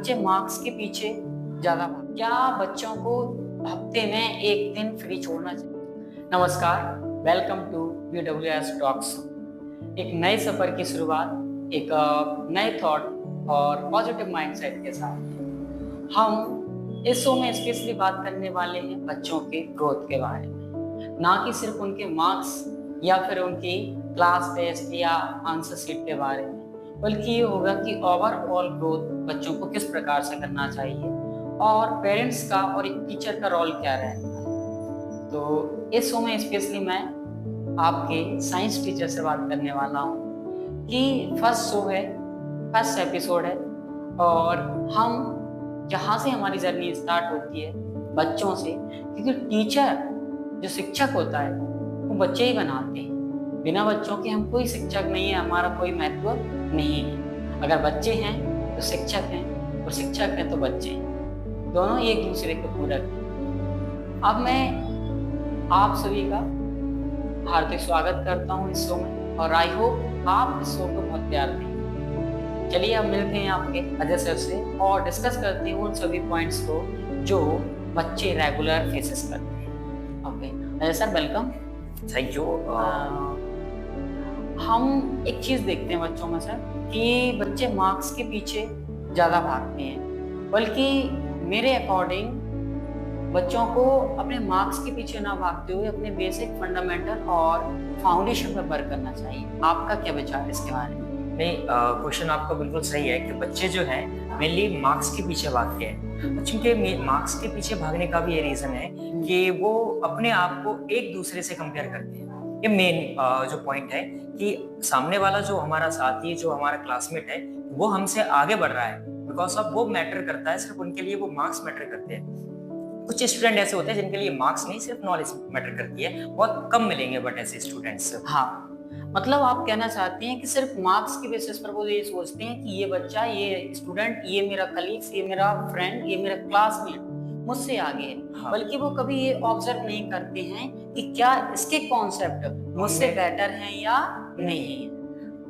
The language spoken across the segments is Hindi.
बच्चे मार्क्स के पीछे ज़्यादा भाग क्या बच्चों को हफ्ते में 1 दिन फ्री छोड़ना चाहिए? नमस्कार, वेलकम टू BWS टॉक्स। एक नए सफ़र की शुरुआत, एक नए थॉट और पॉजिटिव माइंडसेट के साथ हम इस शो में स्पेशली बात करने वाले हैं बच्चों के ग्रोथ के बारे में, ना कि सिर्फ उनके मार्क्स या फिर उनकी क्लास टेस्ट या आंसर शीट के बारे में, बल्कि ये होगा कि ओवरऑल ग्रोथ बच्चों को किस प्रकार से करना चाहिए और पेरेंट्स का और एक टीचर का रोल क्या रहता है। तो इस शो में स्पेशली मैं आपके साइंस टीचर से बात करने वाला हूँ कि फर्स्ट एपिसोड है और हम जहाँ से हमारी जर्नी स्टार्ट होती है बच्चों से, क्योंकि टीचर जो शिक्षक होता है वो बच्चे ही बनाते हैं। बिना बच्चों के हम कोई शिक्षक नहीं है, हमारा कोई महत्व नहीं है। अगर बच्चे हैं तो शिक्षक हैं और शिक्षक हैं तो बच्चे हैं, दोनों एक दूसरे के पूरक हैं। अब मैं आप सभी का हार्दिक स्वागत करता हूँ इस शो में और आई होप आप इस शो को बहुत प्यार दें। चलिए अब मिलते हैं आपके अजय सर से और डिस्कस करते हैं उन सभी पॉइंट्स को जो बच्चे रेगुलर फेसेस करते हैं। Okay Ajay sir, welcome. Thank you. हम एक चीज़ देखते हैं बच्चों में सर कि बच्चे मार्क्स के पीछे ज़्यादा भागते हैं, बल्कि मेरे अकॉर्डिंग बच्चों को अपने मार्क्स के पीछे ना भागते हुए अपने बेसिक फंडामेंटल और फाउंडेशन पर वर्क करना चाहिए। आपका क्या विचार है इसके बारे में? नहीं, क्वेश्चन आपका बिल्कुल सही है कि बच्चे जो हैं मेनली मार्क्स के पीछे भागते हैं। बच्चों के मार्क्स के पीछे भागने का भी ये रीज़न है कि वो अपने आप को एक दूसरे से कंपेयर करते हैं। ये मेन जो पॉइंट है कि सामने वाला जो हमारा साथी, जो हमारा क्लासमेट है, वो हमसे आगे बढ़ रहा है बिकॉज ऑफ वो मैटर करता है, सिर्फ उनके लिए वो मार्क्स मैटर करते हैं। कुछ स्टूडेंट ऐसे होते हैं जिनके लिए मार्क्स नहीं, सिर्फ नॉलेज मैटर करती है। बहुत कम मिलेंगे बट ऐसे स्टूडेंट्स। हाँ, मतलब आप कहना चाहते हैं कि सिर्फ मार्क्स के बेसिस पर वो ये सोचते हैं कि ये बच्चा, ये स्टूडेंट, ये मेरा कलीग्स, ये मेरा फ्रेंड, ये मेरा क्लासमेट मुझसे आगे है। हाँ। बल्कि वो कभी ये ऑब्जर्व नहीं करते हैं कि क्या इसके कॉन्सेप्ट मुझसे बेटर हैं या नहीं है।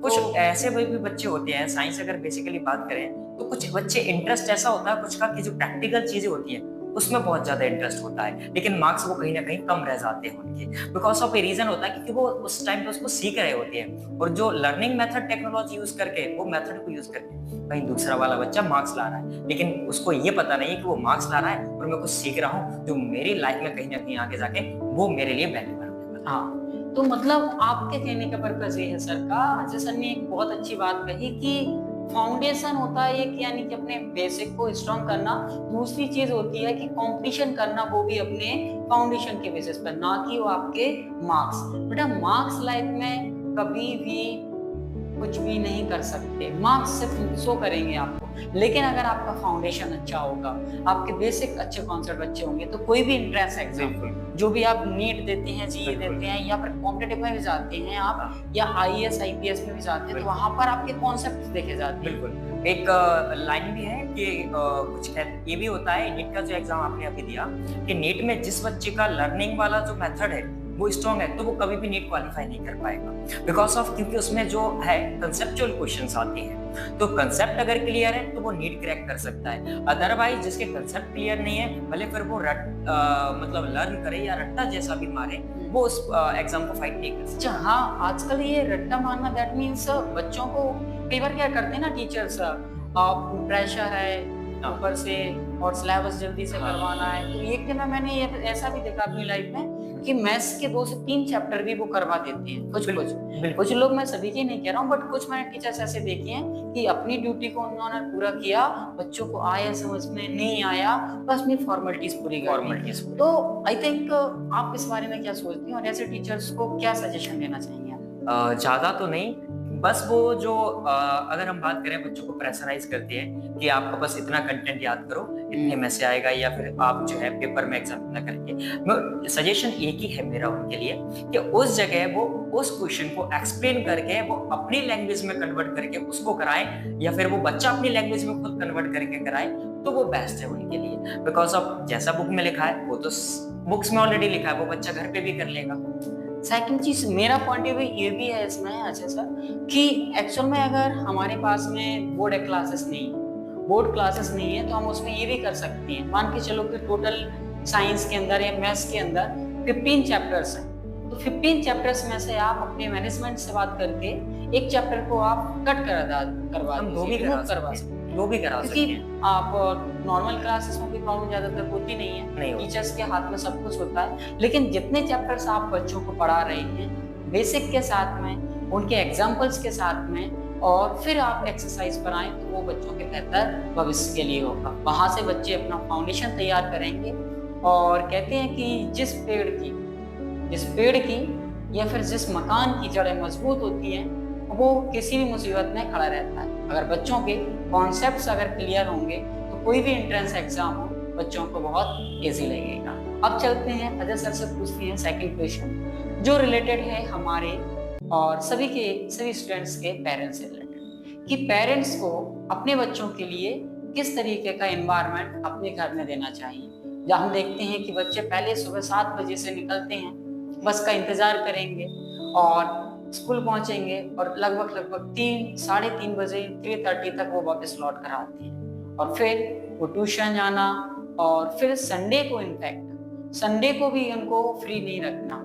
कुछ ऐसे भी बच्चे होते हैं, साइंस अगर बेसिकली बात करें तो कुछ बच्चे इंटरेस्ट ऐसा होता है कुछ का कि जो प्रैक्टिकल चीजें होती हैं उसमें बहुत ज्यादा इंटरेस्ट होता है, लेकिन मार्क्स वो कहीं ना कहीं कम रह जाते हैं उनके। बिकॉज ऑफ ए रीजन होता है क्योंकि वो उस टाइम पे उसको सीख रहे होते हैं और जो लर्निंग मेथड टेक्नोलॉजी यूज करके, वो मेथड को यूज करके कहीं दूसरा वाला बच्चा मार्क्स ला रहा है, लेकिन उसको ये पता नहीं है कि वो मार्क्स ला रहा है और मैं कुछ सीख रहा हूँ जो मेरी लाइफ में कहीं ना कहीं आगे जाके वो मेरे लिए वैल्यूएबल होगा। हाँ, तो मतलब आपके कहने का पर्पज ये है सर का, अजय सर ने एक बहुत अच्छी बात कही कि फाउंडेशन होता है एक, यानी कि अपने बेसिक को स्ट्रॉन्ग करना। दूसरी चीज होती है कि कंपटीशन करना, वो भी अपने फाउंडेशन के बेसिस पर, ना कि वो आपके मार्क्स। बेटा मार्क्स लाइफ में कभी भी कुछ भी नहीं कर सकते, मार्क्स सिर्फ शो करेंगे आपको, लेकिन अगर आपका फाउंडेशन अच्छा होगा, आपके बेसिक अच्छे कॉन्सेप्ट अच्छे होंगे, तो कोई भी एंट्रेंस एग्जाम जो भी आप नीट देते हैं, जीई देते हैं या फिर कॉम्पिटिटिव में भी जाते हैं आप या आईएएस आईपीएस में भी जाते हैं, तो वहां पर आपके कॉन्सेप्ट देखे जाते हैं। बिल्कुल। एक लाइन भी है कि कुछ ये भी होता है, नीट का जो एग्जाम आपने अभी दिया, कि नीट में जिस बच्चे का लर्निंग वाला जो मेथड है वो स्ट्रॉन्ग है तो वो कभी भी नीट क्वालिफाई नहीं कर पाएगा, बिकॉज ऑफ क्योंकि उसमें जो है कंसेप्चुअल क्वेश्चंस आते हैं। तो कंसेप्ट अगर क्लियर है तो वो नीट क्रैक कर सकता है, अदरवाइज जिसके कंसेप्ट क्लियर नहीं है, भले फिर वो मतलब लर्न करे या रट्टा जैसा भी मारे, वो उस एग्जाम को फाइट नहीं कर सकता। अच्छा हाँ, आजकल ये रट्टा मारना, दैट मीन्स बच्चों को कई बार क्या करते हैं ना टीचर्स, प्रेशर है ऊपर से और सिलेबस जल्दी से करवाना है, तो एक दिन में मैंने ये ऐसा भी देखा अपनी लाइफ में कि मैथ्स के 2 से 3 चैप्टर भी वो करवा देते हैं। कुछ लोग, मैं सभी की नहीं कह रहा हूँ, बट कुछ मैंने टीचर्स ऐसे देखे हैं कि अपनी ड्यूटी को उन्होंने पूरा किया, बच्चों को आया समझ में, नहीं आया बस अपनी फॉर्मेलिटीज पूरी कर। तो आई थिंक आप इस बारे में क्या सोचती हैं और ऐसे टीचर्स को क्या सजेशन देना चाहेंगे आप? ज्यादा तो नहीं, बस वो जो अगर हम बात करें, बच्चों को प्रेशराइज करते हैं कि आपको बस इतना कंटेंट याद करो, इतने में से आएगा, या फिर आप जो है पेपर में एग्जाम इतना करेंगे। सजेशन एक ही है मेरा उनके लिए कि उस जगह वो उस क्वेश्चन को एक्सप्लेन करके वो अपनी लैंग्वेज में कन्वर्ट करके उसको कराए, या फिर वो बच्चा अपनी लैंग्वेज में खुद कन्वर्ट करके कराए, तो वो बेस्ट है उनके लिए। बिकॉज ऑफ जैसा बुक में लिखा है वो तो बुक्स में ऑलरेडी लिखा है, वो बच्चा घर पे भी कर लेगा। सेकंड चीज मेरा पॉइंट ऑफ व्यू ये भी है इसमें अच्छा सर कि एक्चुअल में अगर हमारे पास में बोर्ड क्लासेस नहीं बोर्ड क्लासेस नहीं है तो हम उसमें ये भी कर सकते हैं। मान के चलो कि टोटल साइंस के अंदर या मैथ्स के अंदर 15 चैप्टर्स हैं, तो 15 चैप्टर्स में से आप अपने मैनेजमेंट से बात करके एक चैप्टर को आप कट करवा हम दीजिए, remove करवा सकते हैं। दो भी करा सकते क्योंकि हैं। आप नॉर्मल क्लासेस में कोई प्रॉब्लम ज्यादातर होती नहीं है, नहीं होती। टीचर्स के हाथ में सब कुछ होता है, लेकिन जितने चैप्टर्स आप बच्चों को पढ़ा रहे हैं बेसिक के साथ में, उनके एग्जाम्पल्स के साथ में, और फिर आप एक्सरसाइज कराएं तो वो बच्चों के बेहतर भविष्य के लिए होगा। वहां से बच्चे अपना फाउंडेशन तैयार करेंगे। और कहते हैं कि जिस पेड़ की या फिर जिस मकान की जड़ें मजबूत होती हैं वो किसी भी मुसीबत में खड़ा रहता है। अगर बच्चों के कॉन्सेप्ट्स अगर क्लियर होंगे तो कोई भी एंट्रेंस एग्जाम हो बच्चों को बहुत इजी लगेगा। अब चलते हैं अजय सर से पूछते हैं सेकंड क्वेश्चन, जो रिलेटेड है हमारे और सभी स्टूडेंट्स के पेरेंट्स से रिलेटेड, कि पेरेंट्स को अपने बच्चों के लिए किस तरीके का एनवायरनमेंट अपने घर में देना चाहिए। जहाँ हम देखते हैं कि बच्चे पहले सुबह 7 बजे से निकलते हैं, बस का इंतजार करेंगे और स्कूल पहुंचेंगे और लगभग 3-3:30 बजे 3:30 तक वो वापस लौट कर आते हैं। और फिर वो ट्यूशन जाना, और फिर संडे को इनफैक्ट संडे को भी उनको फ्री नहीं रखना।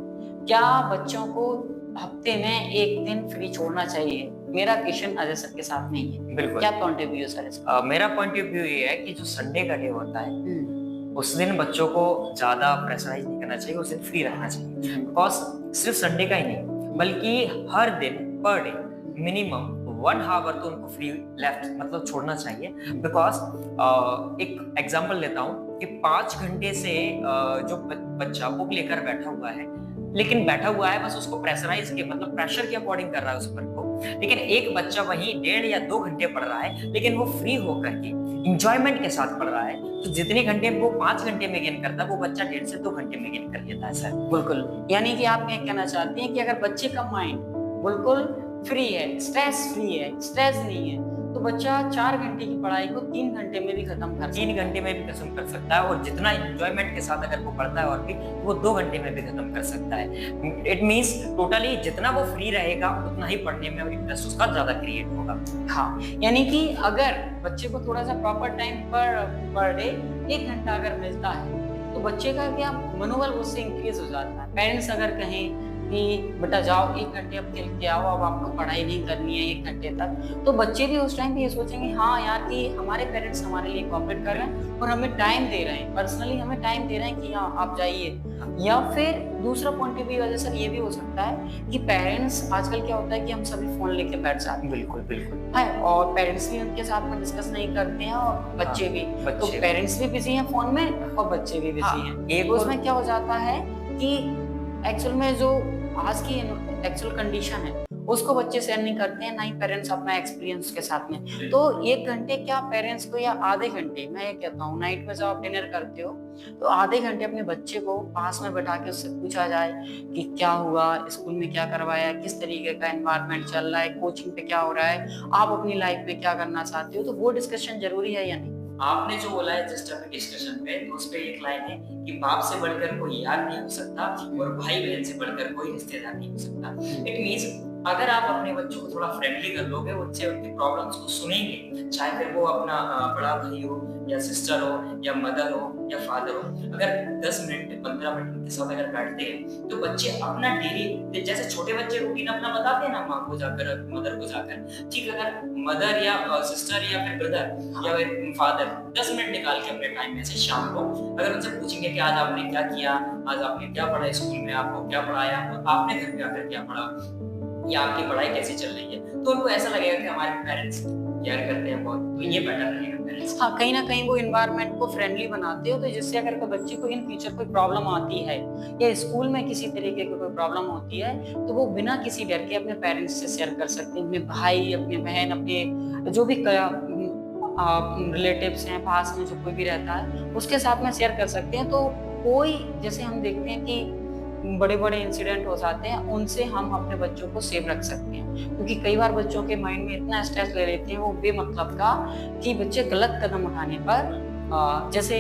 क्या बच्चों को हफ्ते में एक दिन फ्री छोड़ना चाहिए? मेरा क्वेश्चन अजय सर के साथ नहीं है, बिल्कुल। क्या पॉइंट ऑफ व्यू सर इसका? मेरा पॉइंट ऑफ व्यू ये है कि जो संडे का डे होता है उस दिन बच्चों को ज्यादा प्रेशराइज नहीं करना चाहिए, उस दिन फ्री रखना चाहिए। बिकॉज सिर्फ संडे का ही नहीं बल्कि हर दिन पर डे मिनिमम 1 आवर तो उनको फ्री लेफ्ट मतलब छोड़ना चाहिए। बिकॉज एक एग्जांपल लेता हूँ कि 5 घंटे से जो बच्चा बुक लेकर बैठा हुआ है, लेकिन बैठा हुआ है बस उसको प्रेशराइज के मतलब प्रेशर के अकॉर्डिंग कर रहा है उस पर को, लेकिन एक बच्चा वही 1.5 या 2 घंटे पढ़ रहा है लेकिन वो फ्री होकर के इंजॉयमेंट के साथ पढ़ रहा है, तो जितने घंटे वो 5 घंटे में गेन करता है वो बच्चा 1.5 से 2 घंटे में गेन कर लेता है सर। बिल्कुल, यानी कि आप ये कहना चाहते हैं कि अगर बच्चे का माइंड बिल्कुल फ्री है, स्ट्रेस फ्री है, स्ट्रेस नहीं है, तो बच्चा 4 घंटे की पढ़ाई को 3 घंटे में भी खत्म कर 3 घंटे में भी खत्म कर सकता है, और जितना एंजॉयमेंट के साथ अगर वो पढ़ता है और भी वो 2 घंटे में भी खत्म कर सकता है। इट मींस टोटली जितना वो फ्री रहेगा उतना ही पढ़ने में इंटरेस्ट उसका ज्यादा क्रिएट होगा। हाँ, यानी कि अगर बच्चे को थोड़ा सा प्रॉपर टाइम पर डे 1 घंटा अगर मिलता है तो बच्चे का क्या मनोबल उससे इंक्रीज हो जाता है। पेरेंट्स अगर कहें कि बेटा जाओ 1 घंटे अब खेल के आओ, अब आपको पढ़ाई नहीं करनी है 1 घंटे तक, तो बच्चे भी उस टाइम पे ये सोचेंगे हाँ यार कि हमारे पेरेंट्स हमारे लिए कोऑपरेट कर रहे हैं और हमें टाइम दे रहे हैं, पर्सनली हमें टाइम दे रहे हैं कि हाँ आप जाइए। या फिर दूसरा पॉइंट ऑफ व्यू वजह से ये भी हो सकता है कि पेरेंट्स आजकल क्या होता है कि हम सभी फोन लेके बैठ जाते हैं। बिल्कुल बिल्कुल है, और पेरेंट्स भी उनके साथ में डिस्कस नहीं करते हैं और बच्चे भी, तो पेरेंट्स भी बिजी हैं फोन में और बच्चे भी बिजी हैं। एक उसमें क्या हो जाता है कि एक्चुअल में जो आज की एक्चुअल कंडीशन है उसको बच्चे शेयर नहीं करते हैं, ना ही पेरेंट्स अपना एक्सपीरियंस के साथ में। तो 1 घंटे क्या पेरेंट्स को, या आधे घंटे, मैं ये कहता हूँ नाइट में जब आप डिनर करते हो तो आधे घंटे अपने बच्चे को पास में बैठा के उससे पूछा जाए कि क्या हुआ, स्कूल में क्या करवाया, किस तरीके का एनवायरनमेंट चल रहा है, कोचिंग पे क्या हो रहा है, आप अपनी लाइफ में क्या करना चाहते हो, तो वो डिस्कशन जरूरी है या नहीं? आपने जो बोला है जस्ट अभी डिस्कशन पे, तो उस पे एक लाइन है कि बाप से बढ़कर कोई यार नहीं हो सकता और भाई बहन से बढ़कर कोई रिश्तेदार नहीं हो सकता। इट मींस अगर आप अपने बच्चों को थोड़ा फ्रेंडली कर लोगे, बच्चे उनकी प्रॉब्लम्स को सुनेंगे, चाहे फिर वो अपना बड़ा भाई हो या सिस्टर हो या मदर हो या फादर हो, अगर 10 मिनट 15 मिनट उनके साथ अगर बैठते हैं तो बच्चे अपना डेली, जैसे छोटे बच्चे रूटीन अपना बताते हैं ना माँ को जाकर मदर को जाकर, ठीक, अगर मदर या सिस्टर या फिर ब्रदर या फिर फादर 10 मिनट निकाल के अपने टाइम में से शाम को अगर उनसे पूछेंगे कि आज आपने क्या किया, आज आपने क्या पढ़ा, स्कूल में आपको क्या पढ़ाया, आपने घर पे आकर क्या पढ़ा, या आपकी पढ़ाई कैसी चल रही है, तो उनको ऐसा लगेगा कि हमारे पेरेंट्स केयर करते हैं बहुत, तो ये बेटर रहेगा पेरेंट्स। हाँ, कहीं ना कहीं वो एनवायरनमेंट को फ्रेंडली बनाते हो, तो जिससे अगर कोई बच्चे को इन फ्यूचर कोई प्रॉब्लम आती है या स्कूल में किसी तरीके की कोई प्रॉब्लम होती है तो वो बिना किसी डर के अपने पेरेंट्स से शेयर कर सकते हैं, अपने भाई, अपने बहन, अपने जो भी रिलेटिव्स हैं पास में जो कोई भी रहता है उसके साथ में शेयर कर सकते हैं। तो कोई, जैसे हम देखते हैं कि बड़े बड़े इंसिडेंट हो जाते हैं, उनसे हम अपने बच्चों को सेफ रख सकते हैं, क्योंकि कई बार बच्चों के माइंड में इतना स्ट्रेस ले लेते हैं वो बेमतलब का कि बच्चे गलत कदम उठाने पर, जैसे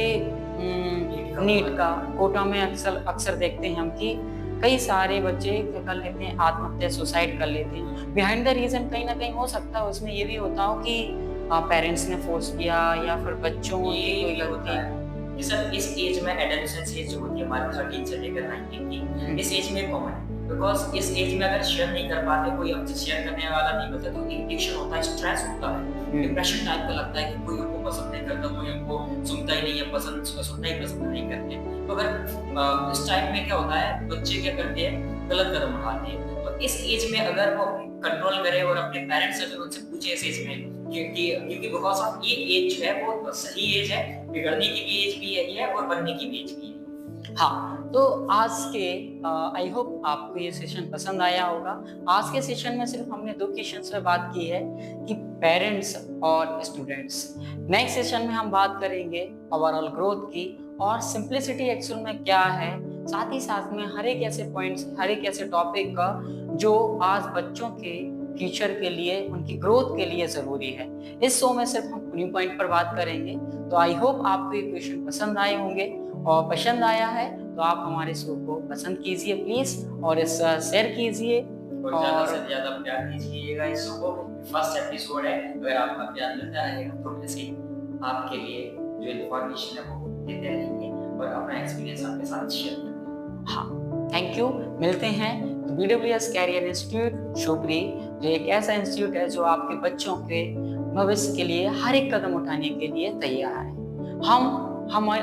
नीट का कोटा में अक्सर देखते हैं हम कि कई सारे बच्चे कर लेते हैं आत्महत्या, सुसाइड कर लेते हैं। बिहाइंड द रीजन कहीं ना कहीं हो सकता है उसमें ये भी होता हो कि पेरेंट्स ने फोर्स किया या फिर बच्चों की ये कोई भी होता गलती? है कि सर इस एज में एडोलेसेंस एज जो होती है हमारी 13 से लेकर 19 की, इस एज में कॉमन है बिकॉज इस एज में अगर शेयर नहीं कर पाते, कोई हमसे शेयर करने वाला नहीं होता, तो इरिटेशन होता है, स्ट्रेस होता है, डिप्रेशन टाइप का लगता है कि कोई हमको पसंद नहीं करता, कोई हमको सुनता ही नहीं है, सुनना ही पसंद नहीं करते। तो अगर इस टाइम में क्या होता है, बच्चे क्या करते हैं, गलत कदम उठाते हैं। तो इस एज में अगर वो कंट्रोल करे और अपने पेरेंट्स से उनसे पूछे इस एज में, क्योंकि बिकॉज ऑफ ये एज जो है वो सही एज है, बिगड़ने की भी एज भी यही है और बनने की भी एज भी यही है। हाँ, तो आज के आई होप आपको ये सेशन पसंद आया होगा। आज के सेशन में सिर्फ हमने 2 क्वेश्चंस पे बात की है कि पेरेंट्स और स्टूडेंट्स। नेक्स्ट सेशन में हम बात करेंगे ओवरऑल ग्रोथ की और सिंप्लिसिटी एक्चुअल में क्या है, साथ ही साथ में हर एक ऐसे पॉइंट्स, हर एक ऐसे टॉपिक का जो आज बच्चों के फ्यूचर के लिए, उनकी ग्रोथ के लिए जरूरी है। इस शो में सिर्फ हम न्यू पॉइंट पर बात करेंगे। तो आई होप आपको ये क्वेश्चन पसंद आए होंगे, और पसंद आया है तो आप हमारे शो को पसंद कीजिए प्लीज, और इस शेयर कीजिए और ज्यादा से ज्यादा प्यार दीजिएगा इस शो को। फर्स्ट एपिसोड है, अगर आपका प्यार मिलता रहेगा तो ऐसे ही आपके लिए जो इन्फॉर्मेशन है वो देते रहेंगे और अपना एक्सपीरियंस आपके साथ शेयर करेंगे। हाँ, थैंक यू। मिलते हैं। BWS कैरियर इंस्टीट्यूट शिवपुरी जो एक ऐसा इंस्टीट्यूट है जो आपके बच्चों के भविष्य के लिए हर एक कदम उठाने के लिए तैयार है।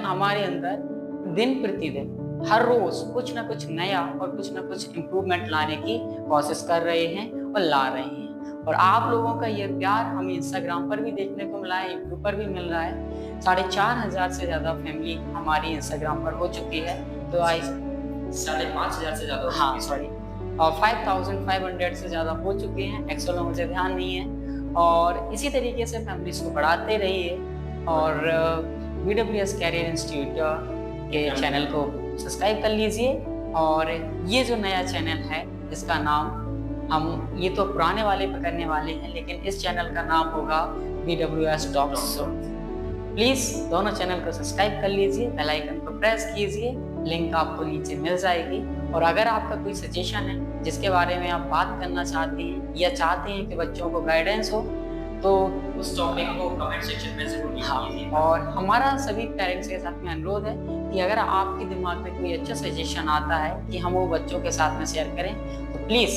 हमारे अंदर दिन प्रतिदिन हर रोज कुछ ना कुछ नया और कुछ ना कुछ इम्प्रूवमेंट लाने की कोशिश कर रहे हैं और ला रहे हैं। और आप लोगों का ये प्यार हमें इंस्टाग्राम पर भी देखने को मिला है, यूट्यूब पर भी मिल रहा है। 4,500 से ज्यादा फैमिली हमारी इंस्टाग्राम पर हो चुकी है। तो 5,500 से ज्यादा, हाँ सॉरी, और 5,500 से ज्यादा हो चुके हैं। एक्चुअल में मुझे ध्यान नहीं है। और इसी तरीके से फैमिलीज को बढ़ाते रहिए और BWS कैरियर इंस्टीट्यूट के चैनल को सब्सक्राइब कर लीजिए। और ये जो नया चैनल है इसका नाम हम ये तो पुराने वाले पे करने वाले हैं, लेकिन इस चैनल का नाम होगा BWS टॉक्स। प्लीज दोनों चैनल को सब्सक्राइब कर लीजिए, बेल आइकन को प्रेस कीजिए, लिंक आपको नीचे मिल जाएगी। और अगर आपका कोई सजेशन है जिसके बारे में आप बात करना चाहते हैं या चाहते हैं कि बच्चों को गाइडेंस हो, तो उस टॉपिक को कमेंट सेक्शन में जरूर लिखिए। और हमारा सभी पेरेंट्स के साथ में अनुरोध है कि अगर आपके दिमाग में कोई अच्छा सजेशन आता है कि हम वो बच्चों के साथ में शेयर करें, तो प्लीज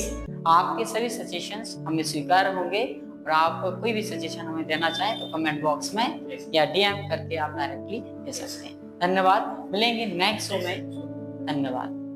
आपके सभी सजेशंस हमें स्वीकार होंगे। और आप कोई भी सजेशन हमें देना चाहें तो कमेंट बॉक्स में या DM करके आप डायरेक्टली दे सकते हैं। धन्यवाद। मिलेंगे नेक्स्ट शो में। धन्यवाद।